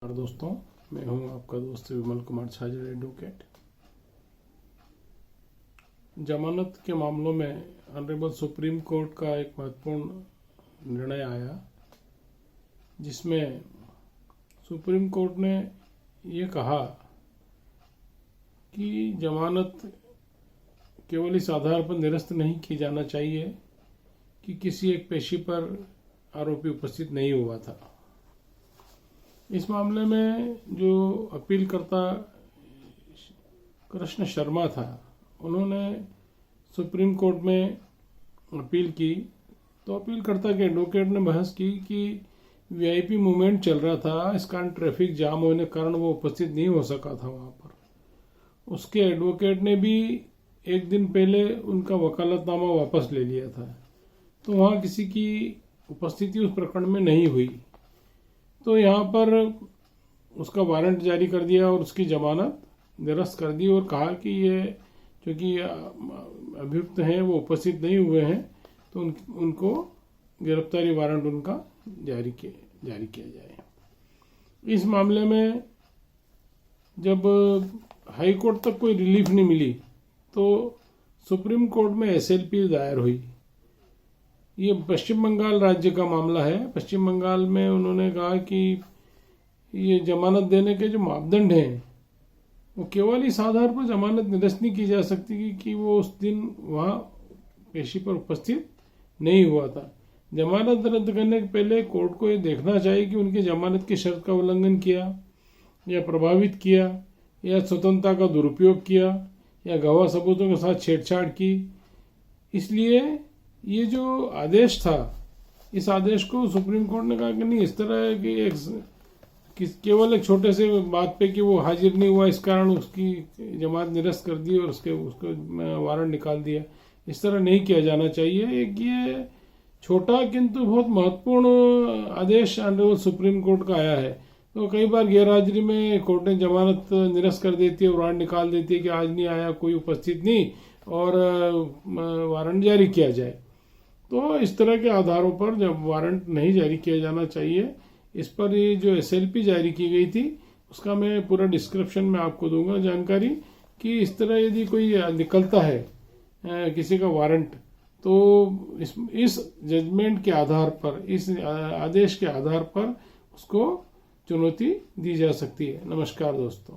नमस्कार दोस्तों, मैं हूं आपका दोस्त विमल कुमार छाजड़ एडवोकेट। जमानत के मामलों में ऑनरेबल सुप्रीम कोर्ट का एक महत्वपूर्ण निर्णय आया, जिसमें सुप्रीम कोर्ट ने ये कहा कि जमानत केवल इस आधार पर निरस्त नहीं की जाना चाहिए कि किसी एक पेशी पर आरोपी उपस्थित नहीं हुआ था। इस मामले में जो अपीलकर्ता कृष्ण शर्मा था, उन्होंने सुप्रीम कोर्ट में अपील की, तो अपीलकर्ता के एडवोकेट ने बहस की कि वीआईपी मूवमेंट चल रहा था, इस कारण ट्रैफिक जाम होने के कारण वो उपस्थित नहीं हो सका था वहाँ पर। उसके एडवोकेट ने भी एक दिन पहले उनका वकालतनामा वापस ले लिया था, तो वहाँ किसी की उपस्थिति उस प्रकरण में नहीं हुई। तो यहाँ पर उसका वारंट जारी कर दिया और उसकी जमानत निरस्त कर दी और कहा कि ये क्योंकि अभियुक्त हैं वो उपस्थित नहीं हुए हैं, तो उनको गिरफ्तारी वारंट उनका जारी किया जाए। इस मामले में जब हाई कोर्ट तक कोई रिलीफ नहीं मिली, तो सुप्रीम कोर्ट में एसएलपी दायर हुई। ये पश्चिम बंगाल राज्य का मामला है। पश्चिम बंगाल में उन्होंने कहा कि ये जमानत देने के जो मापदंड हैं, वो केवल इस आधार पर जमानत निरस्त नहीं की जा सकती कि वो उस दिन वहाँ पेशी पर उपस्थित नहीं हुआ था। जमानत रद्द करने के पहले कोर्ट को ये देखना चाहिए कि उनकी जमानत की शर्त का उल्लंघन किया या प्रभावित किया या स्वतंत्रता का दुरुपयोग किया या गवाह सबूतों के साथ छेड़छाड़ की। इसलिए ये जो आदेश था, इस आदेश को सुप्रीम कोर्ट ने कहा कि नहीं, इस तरह की केवल एक छोटे से बात पे कि वो हाजिर नहीं हुआ, इस कारण उसकी जमानत निरस्त कर दी और उसको वारंट निकाल दिया। इस तरह नहीं किया जाना चाहिए। एक ये छोटा किंतु बहुत महत्वपूर्ण आदेश ऑनरेबल सुप्रीम कोर्ट का आया है। तो कई बार गैरहाजिरी में कोर्ट ने जमानत निरस्त कर देती है और वारंट निकाल देती है कि आज नहीं आया, कोई उपस्थित नहीं, और वारंट जारी किया जाए। तो इस तरह के आधारों पर जब वारंट नहीं जारी किया जाना चाहिए। इस पर ये जो एसएलपी जारी की गई थी, उसका मैं पूरा डिस्क्रिप्शन में आपको दूंगा जानकारी कि इस तरह यदि कोई निकलता है किसी का वारंट, तो इस जजमेंट के आधार पर, इस आदेश के आधार पर उसको चुनौती दी जा सकती है। नमस्कार दोस्तों।